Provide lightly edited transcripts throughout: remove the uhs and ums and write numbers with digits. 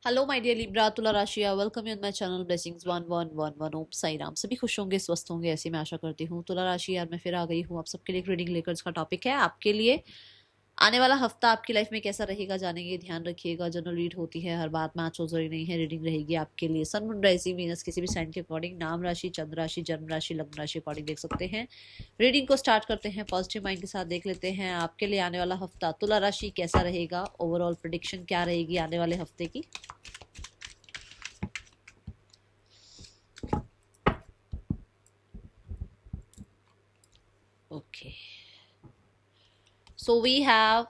Hello my dear Libra तुला राशि, welcome you on my channel blessings 1111 ओम साई राम। सभी खुश होंगे, स्वस्थ होंगे, ऐसी मैं आशा करती हूँ। तुला राशि यार, मैं फिर आ गई हूँ आप सबके लिए एक रीडिंग लेकर। इसका टॉपिक है आपके लिए आने वाला हफ्ता आपकी लाइफ में कैसा रहेगा, जानेंगे। ध्यान रखिएगा, जनरल रीड होती है, हर बात मैच हो जरूरी नहीं है। रीडिंग रहेगी आपके लिए सन मून राइजिंग वीनस किसी भी साइन के अकॉर्डिंग, नाम राशि, चंद्र राशि, जन्म राशि, लग्न राशि अकॉर्डिंग देख सकते हैं। रीडिंग को स्टार्ट करते हैं पॉजिटिव माइंड के साथ। देख लेते हैं आपके लिए आने वाला हफ्ता तुला राशि कैसा रहेगा। ओवरऑल प्रेडिक्शन क्या रहेगी आने वाले हफ्ते की। Okay, so we have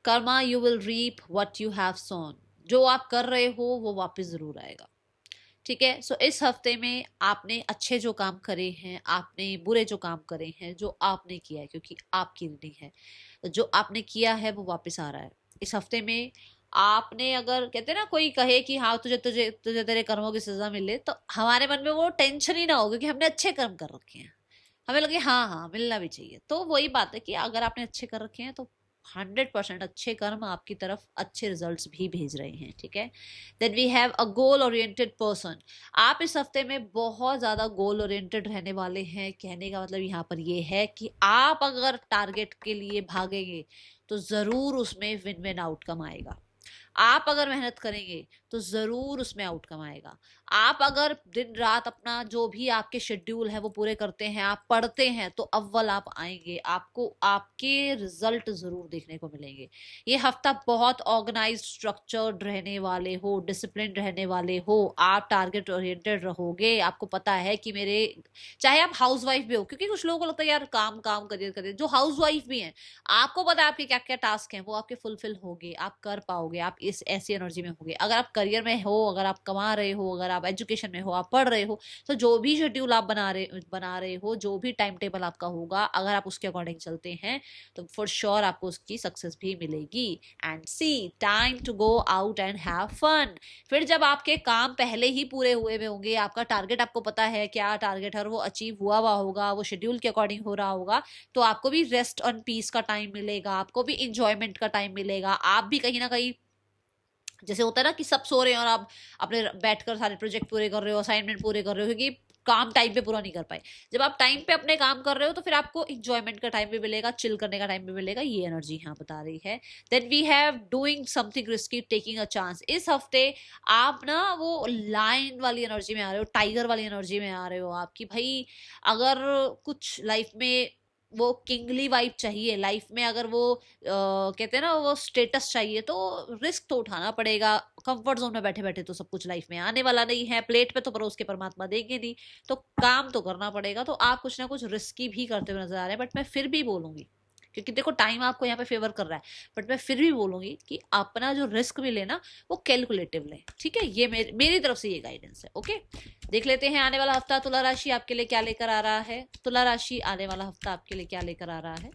karma, you will reap what you have sown. जो आप कर रहे हो वो वापस जरूर आएगा। ठीक है, सो इस हफ्ते में आपने अच्छे जो काम करे हैं, आपने बुरे जो काम करे हैं, जो आपने किया है, क्योंकि आपकी रीडिंग है, तो जो आपने किया है वो वापस आ रहा है इस हफ्ते में। आपने अगर कहते हैं ना, कोई कहे कि हाँ तुझे तुझे तुझे तेरे कर्मों की सजा मिले, तो हमारे मन में वो टेंशन ही ना हो, क्योंकि हमने अच्छे कर्म कर रखे हैं। हमें लगे हाँ हाँ मिलना भी चाहिए। तो वही बात है कि अगर आपने अच्छे कर रखे हैं तो 100% अच्छे कर्म आपकी तरफ अच्छे रिजल्ट्स भी भेज रहे हैं। ठीक है, then we have a goal oriented person. आप इस हफ्ते में बहुत ज्यादा गोल ओरिएंटेड रहने वाले हैं। कहने का मतलब यहाँ पर ये है कि आप अगर टारगेट के लिए भागेंगे तो जरूर उसमें विन विन आउटकम आएगा। आप अगर मेहनत करेंगे तो जरूर उसमें आउटकम आएगा। आप अगर दिन रात अपना जो भी आपके शेड्यूल है वो पूरे करते हैं, आप पढ़ते हैं, तो अव्वल आप आएंगे। आपको आपके रिजल्ट जरूर देखने को मिलेंगे। ये हफ्ता बहुत ऑर्गेनाइज्ड स्ट्रक्चर्ड रहने वाले हो, डिसिप्लिन रहने वाले हो, आप टारगेट ओरिएंटेड रहोगे। आपको पता है कि मेरे, चाहे आप हाउस वाइफ भी हो, क्योंकि कुछ लोगों को लगता है यार काम काम करिए करिए, जो हाउस वाइफ भी हैं आपको पता है आपके क्या क्या टास्क हैं, वो आपके फुलफिल होंगे, आप कर पाओगे, आप इस ऐसी एनर्जी में होगे। अगर आप करियर में हो, अगर आप कमा रहे हो, अगर आप एजुकेशन में हो, आप पढ़ रहे हो, तो जो भी शेड्यूल आप बना रहे हो, जो भी टाइम टेबल आपका होगा, अगर आप उसके अकॉर्डिंग चलते हैं तो फॉर श्योर आपको उसकी सक्सेस भी मिलेगी। And see, time to go out and have fun. फिर जब आपके काम पहले ही पूरे हुए में होंगे, आपका टारगेट आपको पता है क्या टारगेट है, और वो अचीव हुआ होगा, वो शेड्यूल के अकॉर्डिंग हो रहा होगा, तो आपको भी रेस्ट ऑन पीस का टाइम मिलेगा, आपको भी इंजॉयमेंट का टाइम मिलेगा। आप भी कहीं ना कहीं, जैसे होता है ना कि सब सो रहे हैं और आप अपने बैठकर सारे प्रोजेक्ट पूरे कर रहे हो, असाइनमेंट पूरे कर रहे हो, क्योंकि काम टाइम पे पूरा नहीं कर पाए। जब आप टाइम पे अपने काम कर रहे हो तो फिर आपको इंजॉयमेंट का टाइम भी मिलेगा, चिल करने का टाइम भी मिलेगा। ये एनर्जी यहाँ बता रही है। Then we have doing something risky, taking a chance. इस हफ्ते आप ना वो लायन वाली एनर्जी में आ रहे हो, टाइगर वाली एनर्जी में आ रहे हो आपकी। भाई अगर कुछ लाइफ में वो किंगली वाइब चाहिए लाइफ में, अगर वो कहते हैं ना वो स्टेटस चाहिए, तो रिस्क तो उठाना पड़ेगा। कंफर्ट जोन में बैठे बैठे तो सब कुछ लाइफ में आने वाला नहीं है, प्लेट पे तो परोस के परमात्मा देंगे नहीं, तो काम तो करना पड़ेगा। तो आप कुछ ना कुछ रिस्की भी करते हुए नजर आ रहे हैं। बट मैं फिर भी बोलूंगी, क्योंकि देखो टाइम आपको यहाँ पे फेवर कर रहा है, बट मैं फिर भी बोलूंगी कि अपना जो रिस्क भी लेना वो कैलकुलेटिव लें। ठीक है, ये मेरी तरफ से ये गाइडेंस है। ओके, देख लेते हैं आने वाला हफ्ता तुला राशि आपके लिए क्या लेकर आ रहा है। तुला राशि आने वाला हफ्ता आपके लिए क्या लेकर आ रहा है।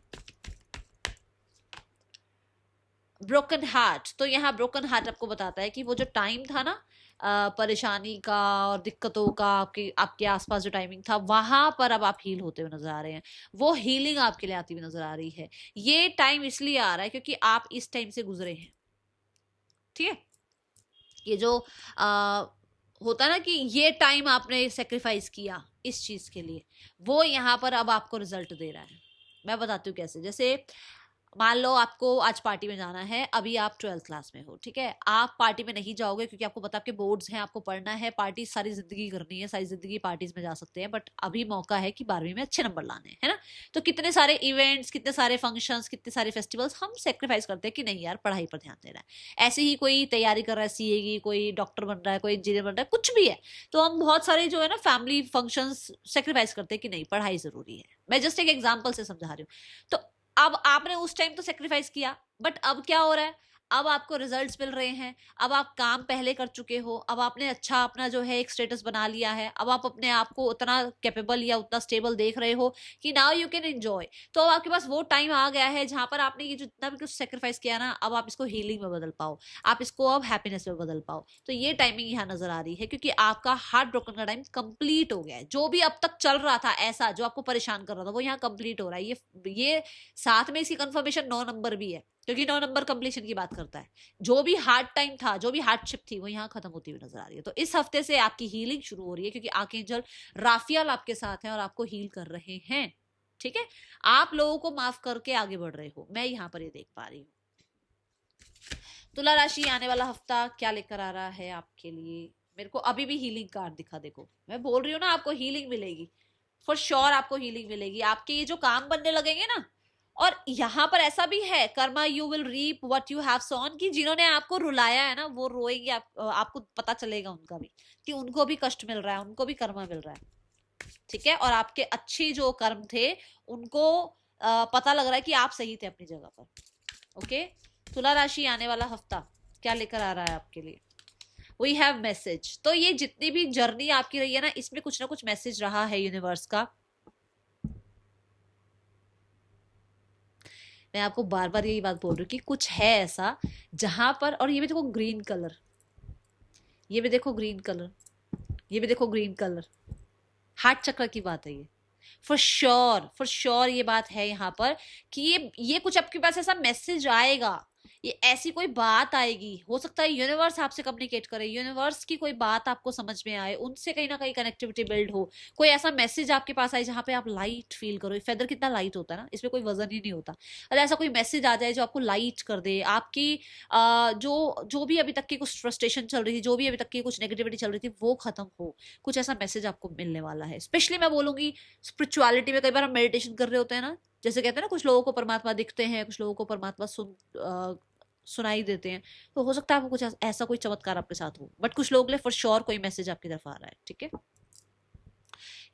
ब्रोकन हार्ट, तो यहाँ ब्रोकन हार्ट आपको बताता है कि वो जो टाइम था ना परेशानी का और दिक्कतों का, आपके आपके आसपास जो टाइमिंग था, वहां पर अब आप हील होते हुए नजर आ रहे हैं। वो हीलिंग आपके लिए आती हुई नजर आ रही है। ये टाइम इसलिए आ रहा है क्योंकि आप इस टाइम से गुजरे हैं। ठीक है, ये जो आ, होता ना कि ये टाइम आपने सेक्रीफाइस किया इस चीज के लिए, वो यहाँ पर अब आपको रिजल्ट दे रहा है। मैं बताती हूँ कैसे। जैसे मान लो आपको आज पार्टी में जाना है, अभी आप 12th क्लास में हो। ठीक है, आप पार्टी में नहीं जाओगे क्योंकि आपको पता आपके बोर्ड्स हैं, आपको पढ़ना है। पार्टी सारी जिंदगी करनी है, सारी जिंदगी पार्टीज में जा सकते हैं, बट अभी मौका है कि 12वीं में अच्छे नंबर लाने हैं, है ना। तो कितने सारे इवेंट्स, कितने सारे फंक्शंस, कितने सारे फेस्टिवल्स हम सेक्रीफाइस करते हैं कि नहीं यार पढ़ाई पर ध्यान देना है। ऐसे ही कोई तैयारी कर रहा है सीए की, कोई डॉक्टर बन रहा है, कोई इंजीनियर बन रहा है, कुछ भी है, तो हम बहुत सारे जो है ना फैमिली फंक्शंस सेक्रीफाइस करते हैं कि नहीं पढ़ाई जरूरी है। मैं जस्ट एक एग्जाम्पल से समझा रही हूँ। तो अब आपने उस टाइम तो सेक्रीफाइस किया, बट अब क्या हो रहा है, अब आपको रिजल्ट्स मिल रहे हैं। अब आप काम पहले कर चुके हो, अब आपने अच्छा अपना जो है एक स्टेटस बना लिया है, अब आप अपने आप को उतना कैपेबल या उतना स्टेबल देख रहे हो कि नाउ यू कैन एंजॉय। तो अब आपके पास वो टाइम आ गया है जहां पर आपने ये जितना भी कुछ सेक्रीफाइस किया ना, अब आप इसको हीलिंग में बदल पाओ, आप इसको अब हैप्पीनेस में बदल पाओ। तो ये टाइमिंग यहाँ नजर आ रही है, क्योंकि आपका हार्ट ब्रोकन का टाइम कंप्लीट हो गया है। जो भी अब तक चल रहा था ऐसा जो आपको परेशान कर रहा था, वो यहाँ कंप्लीट हो रहा है। ये साथ में इसकी कंफर्मेशन 9 नंबर भी है। क्योंकि 9 नंबर कंप्लीशन की बात करता है। जो भी हार्ड टाइम था, जो भी हार्डशिप थी, वो यहाँ खत्म होती हुई नजर आ रही है। तो इस हफ्ते से आपकी हीलिंग शुरू हो रही है, क्योंकि आर्कएंजल राफियल आपके साथ हैं और आपको हील कर रहे हैं। ठीक है, आप लोगों को माफ करके आगे बढ़ रहे हो, मैं यहाँ पर ये देख पा रही हूँ। तुला राशि, आने वाला हफ्ता क्या लेकर आ रहा है आपके लिए? मेरे को अभी भी हीलिंग कार्ड दिखा, देखो मैं बोल रही हूँ ना, आपको हीलिंग मिलेगी, फॉर श्योर आपको हीलिंग मिलेगी। आपके ये जो काम बनने लगेंगे ना, और यहाँ पर ऐसा भी है, karma you will reap what you have sown, कि जिन्होंने आपको रुलाया है ना, वो रोएंगे। आपको पता चलेगा उनका भी, कि उनको भी कष्ट मिल रहा है, उनको भी कर्मा मिल रहा है। ठीक है, और आपके अच्छे जो कर्म थे, उनको पता लग रहा है कि आप सही थे अपनी जगह पर। ओके, तुला राशि, आने वाला हफ्ता क्या लेकर आ रहा है आपके लिए? We have message. तो ये जितनी भी जर्नी आपकी रही है ना, इसमें कुछ ना कुछ मैसेज रहा है यूनिवर्स का। मैं आपको बार बार यही बात बोल रही हूँ कि कुछ है ऐसा जहां पर, और ये भी देखो ग्रीन कलर, ये भी देखो ग्रीन कलर, ये भी देखो ग्रीन कलर, हार्ट चक्र की बात है ये। फॉर श्योर ये बात है यहाँ पर कि ये कुछ आपके पास ऐसा मैसेज आएगा, ये ऐसी कोई बात आएगी, हो सकता है यूनिवर्स आपसे कम्युनिकेट करे, यूनिवर्स की कोई बात आपको समझ में आए, उनसे कहीं ना कहीं कनेक्टिविटी बिल्ड हो, कोई ऐसा मैसेज आपके पास आए जहां पे आप लाइट फील करो। फेदर कितना लाइट होता है ना, इसमें कोई वजन ही नहीं होता। अगर ऐसा कोई मैसेज आ जाए जो आपको लाइट कर दे, आपकी जो भी अभी तक की कुछ फ्रस्ट्रेशन चल रही थी, जो भी अभी तक की कुछ नेगेटिविटी चल रही थी, वो खत्म हो, कुछ ऐसा मैसेज आपको मिलने वाला है। स्पेशली मैं बोलूंगी स्पिरिचुअलिटी में, कई बार हम मेडिटेशन कर रहे होते हैं ना, जैसे कहते हैं ना, कुछ लोगों को परमात्मा दिखते हैं, कुछ लोगों को परमात्मा सुनाई देते हैं, तो हो सकता है आपको कुछ ऐसा कोई चमत्कार आपके साथ हो, बट कुछ लोग ले फॉर श्योर कोई मैसेज आपकी तरफ आ रहा है। ठीक है,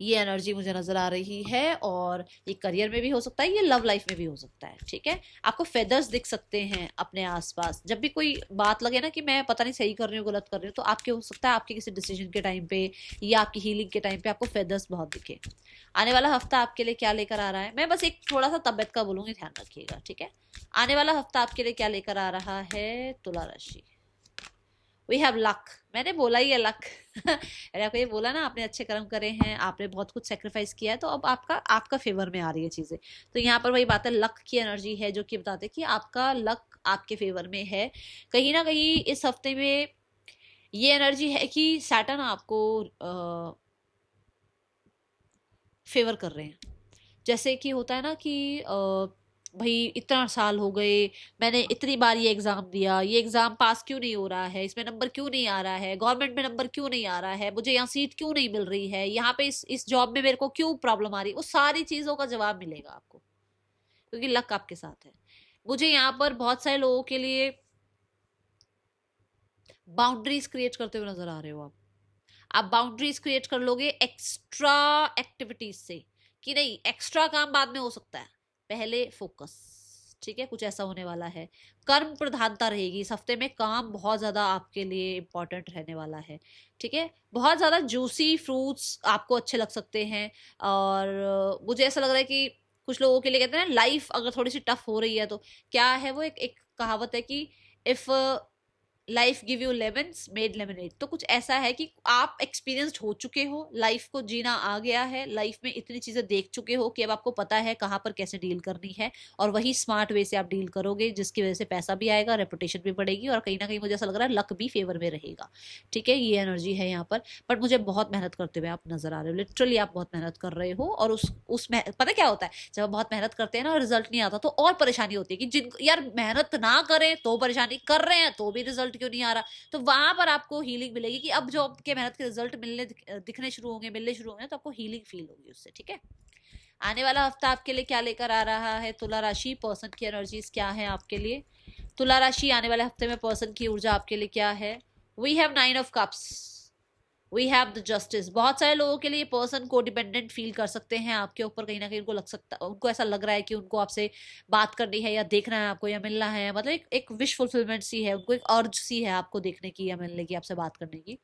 ये एनर्जी मुझे नजर आ रही है, और ये करियर में भी हो सकता है, ये लव लाइफ में भी हो सकता है। ठीक है, आपको फेदर्स दिख सकते हैं अपने आसपास, जब भी कोई बात लगे ना कि मैं पता नहीं सही कर रही हूँ गलत कर रही हूँ, तो आपके हो सकता है आपके किसी डिसीजन के टाइम पे या आपकी हीलिंग के टाइम पे आपको फेदर्स बहुत दिखे। आने वाला हफ्ता आपके लिए क्या लेकर आ रहा है? मैं बस एक थोड़ा सा तबियत का बोलूंगी, ध्यान रखिएगा। ठीक है, आने वाला हफ्ता आपके लिए क्या लेकर आ रहा है तुला राशि? वी हैव लक, मैंने बोला ही है लक। मैंने आपको ये बोला ना, आपने अच्छे कर्म करे हैं, आपने बहुत कुछ सेक्रीफाइस किया है, तो अब आपका आपका फेवर में आ रही है चीजें। तो यहाँ पर वही बात है, लक की एनर्जी है, जो कि बताते कि आपका लक आपके फेवर में है। कहीं ना कहीं इस हफ्ते में ये एनर्जी है कि सैटर्न आपको फेवर कर रहे हैं। जैसे कि होता है ना कि भाई इतना साल हो गए, मैंने इतनी बार ये एग्जाम दिया, ये एग्जाम पास क्यों नहीं हो रहा है, इसमें नंबर क्यों नहीं आ रहा है, गवर्नमेंट में नंबर क्यों नहीं आ रहा है, मुझे यहाँ सीट क्यों नहीं मिल रही है, यहाँ पे इस जॉब में मेरे को क्यों प्रॉब्लम आ रही है, वो सारी चीजों का जवाब मिलेगा आपको, क्योंकि लक आपके साथ है। मुझे यहाँ पर बहुत सारे लोगों के लिए बाउंड्रीज क्रिएट करते हुए नजर आ रहे हो आप बाउंड्रीज क्रिएट कर लोगे एक्स्ट्रा एक्टिविटीज से, कि नहीं एक्स्ट्रा काम बाद में हो सकता है, पहले फोकस। ठीक है, कुछ ऐसा होने वाला है, कर्म प्रधानता रहेगी इस हफ्ते में, काम बहुत ज्यादा आपके लिए इंपॉर्टेंट रहने वाला है। ठीक है, बहुत ज्यादा जूसी फ्रूट्स आपको अच्छे लग सकते हैं, और मुझे ऐसा लग रहा है कि कुछ लोगों के लिए कहते हैं ना, लाइफ अगर थोड़ी सी टफ हो रही है, तो क्या है वो, एक कहावत है कि if life give you lemons made lemonade. तो कुछ ऐसा है कि आप एक्सपीरियंस्ड हो चुके हो, लाइफ को जीना आ गया है, लाइफ में इतनी चीजें देख चुके हो कि अब आपको पता है कहाँ पर कैसे डील करनी है, और वही स्मार्ट वे से आप डील करोगे, जिसकी वजह से पैसा भी आएगा, रेपुटेशन भी बढ़ेगी, और कहीं ना कहीं मुझे ऐसा लग रहा है लक भी फेवर में रहेगा। ठीक है, ये एनर्जी है यहाँ पर। बट मुझे बहुत मेहनत करते हुए आप नजर आ रहे हो, लिटरली आप बहुत मेहनत कर रहे हो, और उसमें पता क्या होता है, जब आप बहुत मेहनत करते हैं ना और रिजल्ट नहीं आता, तो और परेशानी होती है कि जिन यार मेहनत ना करें तो परेशानी, कर रहे हैं तो भी रिजल्ट क्यों नहीं आ रहा। तो वहां पर आपको हीलिंग मिलेगी कि अब जो आपके मेहनत के रिजल्ट दिखने शुरू होंगे, मिलने शुरू होंगे, तो आपको हीलिंग फील होगी उससे। ठीक है, आने वाला हफ्ता आपके लिए क्या लेकर आ रहा है तुला राशि? पर्सन की एनर्जीज क्या है आपके लिए? तुला राशि, आने वाले हफ्ते में पर्सन की ऊर्जा आपके लिए क्या है? We have 9 of cups, we have the justice. बहुत सारे लोगों के लिए पर्सन को डिपेंडेंट फील कर सकते हैं आपके ऊपर, कहीं ना कहीं उनको लग सकता, उनको ऐसा लग रहा है कि उनको आपसे बात करनी है, या देखना है आपको, या मिलना है, मतलब एक विश फुलफिलमेंट सी है, उनको एक अर्ज सी है आपको देखने की या मिलने की, आपसे बात करने की।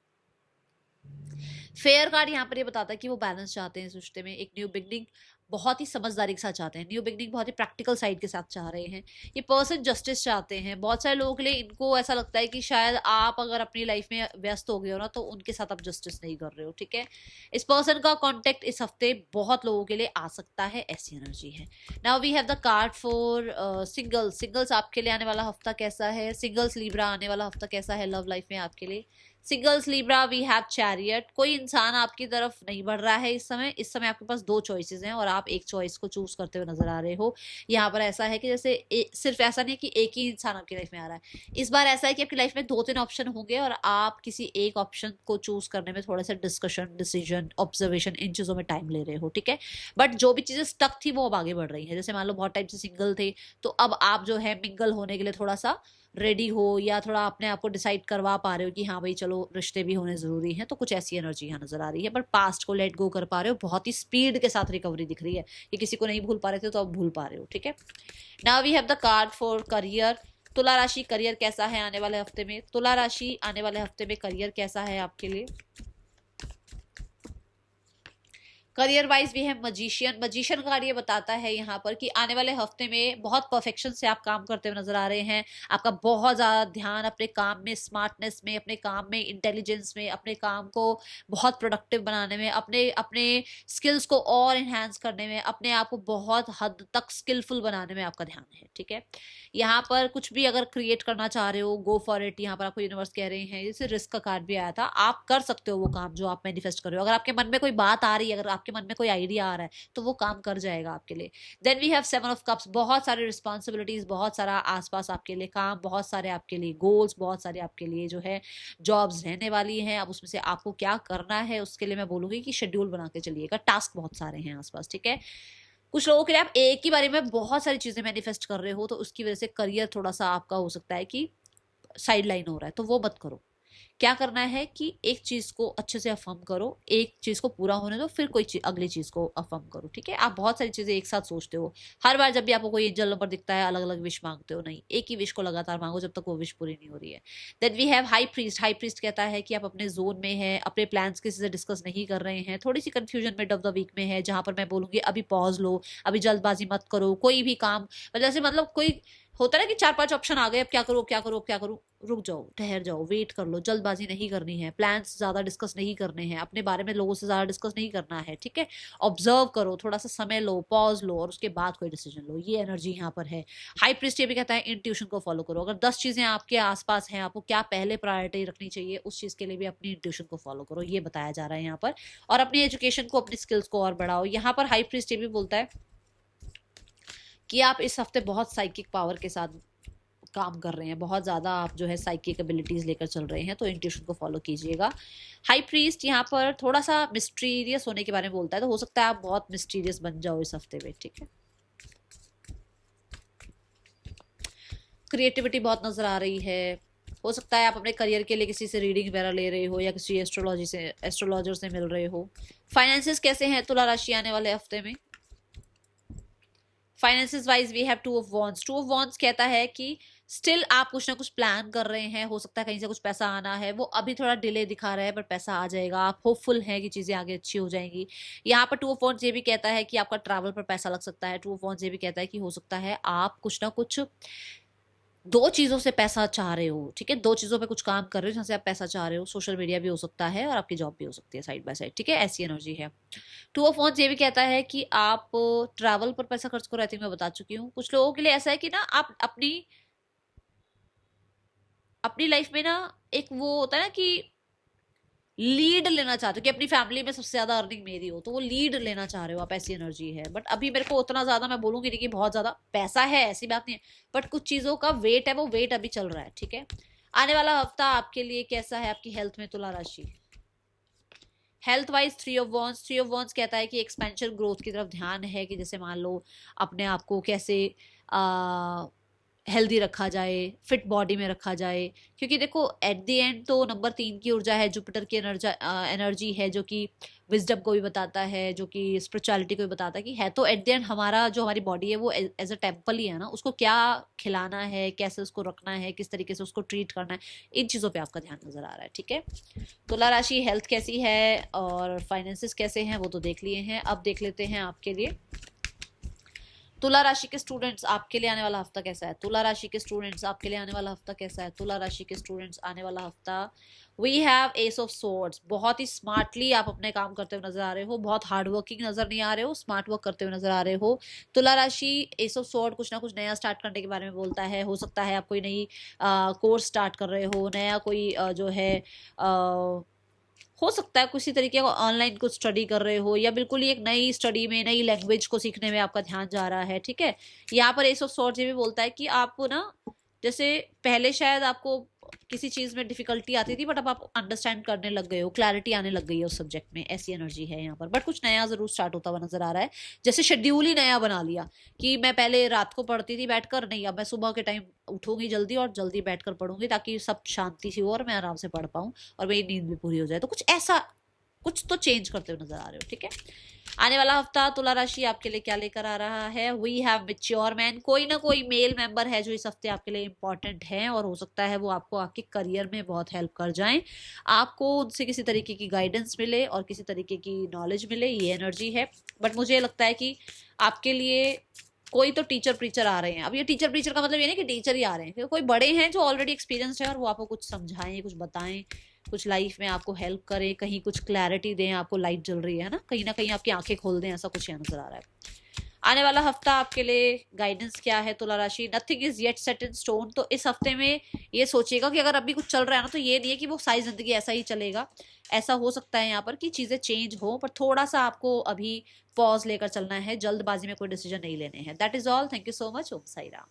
फेयर कार्ड यहाँ पर ये बताता है कि वो बैलेंस चाहते हैं इस रिश्ते में, एक न्यू बिगनिंग बहुत ही समझदारी के साथ चाहते हैं, न्यू बिगनिंग बहुत ही प्रैक्टिकल साइड के साथ चाह रहे हैं। ये पर्सन जस्टिस चाहते हैं। बहुत सारे लोगों के लिए इनको ऐसा लगता है कि शायद आप अगर अपनी लाइफ में व्यस्त हो गए हो ना तो उनके साथ आप जस्टिस नहीं कर रहे हो, ठीक है। इस पर्सन का कॉन्टेक्ट इस हफ्ते बहुत लोगों के लिए आ सकता है, ऐसी एनर्जी है। Now we have the card for singles. Singles आपके लिए आने वाला हफ्ता कैसा है? सिंगल्स लिब्रा आने वाला हफ्ता कैसा है लव लाइफ में आपके लिए? Singles Libra we have chariot. कोई इंसान आपकी तरफ नहीं बढ़ रहा है इस समय। इस समय आपके पास दो चॉइसेस हैं और आप एक चॉइस को चूज करते हुए नजर आ रहे हो। यहाँ पर ऐसा है कि जैसे सिर्फ ऐसा नहीं कि एक ही इंसान आपकी लाइफ में आ रहा है। इस बार ऐसा है कि आपकी लाइफ में 2-3 ऑप्शन होंगे और आप किसी एक ऑप्शन को चूज करने में थोड़ा सा डिस्कशन, डिसीजन, ऑब्जर्वेशन, इन चीजों में टाइम ले रहे हो, ठीक है। बट जो भी चीजें स्टक थी वो अब आगे बढ़ रही है। जैसे मान लो बहुत टाइम से सिंगल थे तो अब आप जो है मिंगल होने के लिए थोड़ा सा रेडी हो या थोड़ा अपने आप को डिसाइड करवा पा रहे हो कि हाँ भाई चलो रिश्ते भी होने जरूरी हैं। तो कुछ ऐसी एनर्जी यहाँ नजर आ रही है। बट पास्ट को लेट गो कर पा रहे हो, बहुत ही स्पीड के साथ रिकवरी दिख रही है कि किसी को नहीं भूल पा रहे थे तो अब भूल पा रहे हो, ठीक है। Now we have the card for career. तुला राशि, करियर कैसा है आने वाले हफ्ते में? तुला राशि आने वाले हफ्ते में करियर कैसा है आपके लिए? करियर वाइज भी है मजिशियन। मजिशियन कार्ड ये बताता है यहाँ पर कि आने वाले हफ्ते में बहुत परफेक्शन से आप काम करते हुए नजर आ रहे हैं। आपका बहुत ज्यादा ध्यान अपने काम में, स्मार्टनेस में, अपने काम में, इंटेलिजेंस में, अपने काम को बहुत प्रोडक्टिव बनाने में, अपने अपने स्किल्स को और इन्हांस करने में, अपने आप को बहुत हद तक स्किलफुल बनाने में आपका ध्यान है, ठीक है। यहाँ पर कुछ भी अगर क्रिएट करना चाह रहे हो, गो फॉर इट। यहाँ पर आपको यूनिवर्स कह रहे हैं, जैसे रिस्क का कार्ड भी आया था, आप कर सकते हो वो काम जो आप मैनिफेस्ट कर रहे हो। अगर आपके मन में कोई बात आ रही है, अगर आपके मन में कोई आइडिया आ रहा है तो वो काम कर जाएगा आपके लिए। Then we have 7 of cups. बहुत सारी रिस्पॉन्सिबिलिटीज, बहुत सारा आसपास आपके लिए काम, बहुत सारे आपके लिए गोल्स, बहुत सारे आपके लिए जो है जॉब्स रहने वाली हैं। अब उसमें से आपको क्या करना है उसके लिए मैं बोलूंगी कि शेड्यूल बना के चलिएगा। टास्क बहुत सारे हैं आसपास, ठीक है। कुछ लोगों के लिए आप एक ही बारे में बहुत सारी चीजें मैनिफेस्ट कर रहे हो तो उसकी वजह से करियर थोड़ा सा आपका हो सकता है कि साइड लाइन हो रहा है, तो वो मत करो। क्या करना है कि एक चीज को अच्छे से अफर्म करो, एक चीज को पूरा होने दो, फिर कोई अगली चीज को अफर्म करो, ठीक है। आप बहुत सारी चीजें एक साथ सोचते हो। हर बार जब भी आपको कोई एंजल नंबर दिखता है अलग अलग विश मांगते हो, नहीं, एक ही विश को लगातार मांगो जब तक वो विश पूरी नहीं हो रही है। Then we have high priest. High priest कहता है कि आप अपने जोन में है, अपने प्लान्स किसी से डिस्कस नहीं कर रहे हैं, थोड़ी सी confusion mid of the week में है, जहां पर मैं बोलूंगी अभी पॉज लो, अभी जल्दबाजी मत करो कोई भी काम। मतलब कोई होता है ना कि 4-5 ऑप्शन आ गए, अब क्या करो क्या करो क्या करूं। रुक जाओ, ठहर जाओ, वेट कर लो, जल्दबाजी नहीं करनी है, प्लान्स ज्यादा डिस्कस नहीं करने हैं, अपने बारे में लोगों से ज्यादा डिस्कस नहीं करना है, ठीक है। ऑब्जर्व करो, थोड़ा सा समय लो, पॉज लो और उसके बाद कोई डिसीजन लो। ये एनर्जी यहाँ पर है। हाई प्रीस्ट ये भी कहता है इंट्यूशन को फॉलो करो। अगर 10 चीजें आपके आसपास हैं, आपको क्या पहले प्रायोरिटी रखनी चाहिए उस चीज के लिए भी अपनी इंट्यूशन को फॉलो करो, ये बताया जा रहा है यहाँ पर। और अपनी एजुकेशन को, अपनी स्किल्स को और बढ़ाओ। यहाँ पर हाई प्रीस्ट ये भी बोलता है कि आप इस हफ्ते बहुत साइकिक पावर के साथ काम कर रहे हैं, बहुत ज़्यादा आप जो है साइकिक एबिलिटीज लेकर चल रहे हैं, तो इंट्यूशन को फॉलो कीजिएगा। हाई प्रीस्ट यहाँ पर थोड़ा सा मिस्टीरियस होने के बारे में बोलता है, तो हो सकता है आप बहुत मिस्टीरियस बन जाओ इस हफ्ते में, ठीक है। क्रिएटिविटी बहुत नजर आ रही है। हो सकता है आप अपने करियर के लिए किसी से रीडिंग वगैरह ले रहे हो या किसी एस्ट्रोलॉजर से मिल रहे हो। फाइनेंसेस कैसे हैं तुला राशि आने वाले हफ्ते में? Finances wise we have 2 of wands. 2 of wands कहता है कि स्टिल आप कुछ ना कुछ प्लान कर रहे हैं, हो सकता है कहीं से कुछ पैसा आना है, वो अभी थोड़ा डिले दिखा रहा है पर पैसा आ जाएगा। आप होपफुल हैं कि चीजें आगे अच्छी हो जाएंगी। यहाँ पर 2 ऑफ वॉन्ड्स ये भी कहता है कि आपका ट्रैवल पर पैसा लग सकता है। 2 ऑफ वॉन्ड्स ये भी कहता है कि हो सकता है आप कुछ ना कुछ 2 चीजों से पैसा चाह रहे हो, ठीक है। 2 चीजों पे कुछ काम कर रहे हो जहाँ से आप पैसा चाह रहे हो। सोशल मीडिया भी हो सकता है और आपकी जॉब भी हो सकती है साइड बाय साइड, ठीक है। ऐसी एनर्जी है। 2 ऑफ वॉन्ड्स ये भी कहता है कि आप ट्रैवल पर पैसा खर्च करो। आई थिंक मैं बता चुकी हूँ। कुछ लोगों के लिए ऐसा है कि ना आप अपनी लाइफ में ना एक वो होता है ना कि लीड लेना चाहते हो कि अपनी फैमिली में सबसे ज्यादा अर्निंग मेरी हो, तो वो लीड लेना चाह रहे हो आप, ऐसी एनर्जी है। बट अभी मेरे को उतना ज्यादा मैं बोलूंगी नहीं कि बहुत ज्यादा पैसा है, ऐसी बात नहीं है, बट कुछ चीजों का वेट है, वो वेट अभी चल रहा है, ठीक है। आने वाला हफ्ता आपके लिए कैसा है आपकी हेल्थ में तुला राशि? Health wise 3 of wands. 3 of wands कहता है कि एक्सपेंशन, ग्रोथ की तरफ ध्यान है कि जैसे मान लो अपने आप को कैसे हेल्दी रखा जाए, फिट बॉडी में रखा जाए। क्योंकि देखो एट द एंड तो नंबर 3 की ऊर्जा है, जुपिटर की एनर्जी है, जो कि विजडम को भी बताता है, जो कि स्पिरिचुअलिटी को भी बताता है कि है तो एट द एंड हमारा जो हमारी बॉडी है वो एज अ टेम्पल ही है ना। उसको क्या खिलाना है, कैसे उसको रखना है, किस तरीके से उसको ट्रीट करना है, इन चीज़ों पे आपका ध्यान नजर आ रहा है। ठीक है, तुला राशि हेल्थ कैसी है और फाइनेंसेस कैसे हैं वो तो देख लिए हैं। अब देख लेते हैं आपके लिए तुला राशि के स्टूडेंट्स आपके लिए आने वाला हफ्ता कैसा है। तुला राशि के स्टूडेंट्स आपके लिए आने वाला हफ्ता कैसा है। तुला राशि के स्टूडेंट्स आने वाला हफ्ता, we have ace of swords. बहुत ही स्मार्टली आप अपने काम करते हुए नजर आ रहे हो, बहुत हार्ड वर्किंग नजर नहीं आ रहे हो, स्मार्ट वर्क करते हुए नजर आ रहे हो। तुला राशि एस ऑफ सोर्ड कुछ ना कुछ नया स्टार्ट करने के बारे में बोलता है। हो सकता है आप कोई नई कोर्स स्टार्ट कर रहे हो, नया कोई जो है हो सकता है किसी तरीके का ऑनलाइन कुछ स्टडी कर रहे हो, या बिल्कुल ही एक नई स्टडी में, नई लैंग्वेज को सीखने में आपका ध्यान जा रहा है। ठीक है, यहाँ पर एस ऑफ सॉर्ड्स ये भी बोलता है कि आपको ना, जैसे पहले शायद आपको किसी चीज में डिफिकल्टी आती थी, बट अब आप अंडरस्टैंड करने लग गए हो, क्लैरिटी आने लग गई है उस सब्जेक्ट में, ऐसी एनर्जी है यहाँ पर। बट कुछ नया जरूर स्टार्ट होता हुआ नजर आ रहा है, जैसे शेड्यूल ही नया बना लिया कि मैं पहले रात को पढ़ती थी बैठकर, नहीं अब मैं सुबह के टाइम उठूंगी जल्दी और जल्दी बैठकर पढ़ूंगी, ताकि सब शांति से हो और मैं आराम से पढ़ पाऊँ और मेरी नींद भी पूरी हो जाए। तो कुछ ऐसा कुछ तो चेंज करते हुए नजर आ रहे हो। ठीक है, आने वाला हफ्ता तुला राशि आपके लिए क्या लेकर आ रहा है। We have mature man. कोई ना कोई मेल मेंबर है जो इस हफ्ते आपके लिए इंपॉर्टेंट है, और हो सकता है वो आपको आपके करियर में बहुत हेल्प कर जाएं। आपको उनसे किसी तरीके की गाइडेंस मिले और किसी तरीके की नॉलेज मिले, ये एनर्जी है। बट मुझे लगता है कि आपके लिए कोई तो टीचर प्रीचर आ रहे हैं। अब ये टीचर प्रीचर का मतलब ये नहीं कि टीचर ही आ रहे हैं, क्योंकि कोई बड़े हैं जो ऑलरेडी एक्सपीरियंस्ड है और वो आपको कुछ समझाएं, कुछ बताएं, कुछ लाइफ में आपको हेल्प करें, कहीं कुछ क्लैरिटी दें, आपको लाइट जल रही है ना कहीं आपकी आंखें खोल दें, ऐसा कुछ यहाँ नजर आ रहा है। आने वाला हफ्ता आपके लिए गाइडेंस क्या है तुला राशि। Nothing is yet set in stone. तो इस हफ्ते में ये सोचिएगा कि अगर अभी कुछ चल रहा है ना, तो ये नहीं है कि वो सारी जिंदगी ऐसा ही चलेगा। ऐसा हो सकता है यहाँ पर कि चीजें चेंज हो, पर थोड़ा सा आपको अभी पॉज लेकर चलना है, जल्दबाजी में कोई डिसीजन नहीं लेने हैं। That is all. Thank you so much. Om Sai Ram.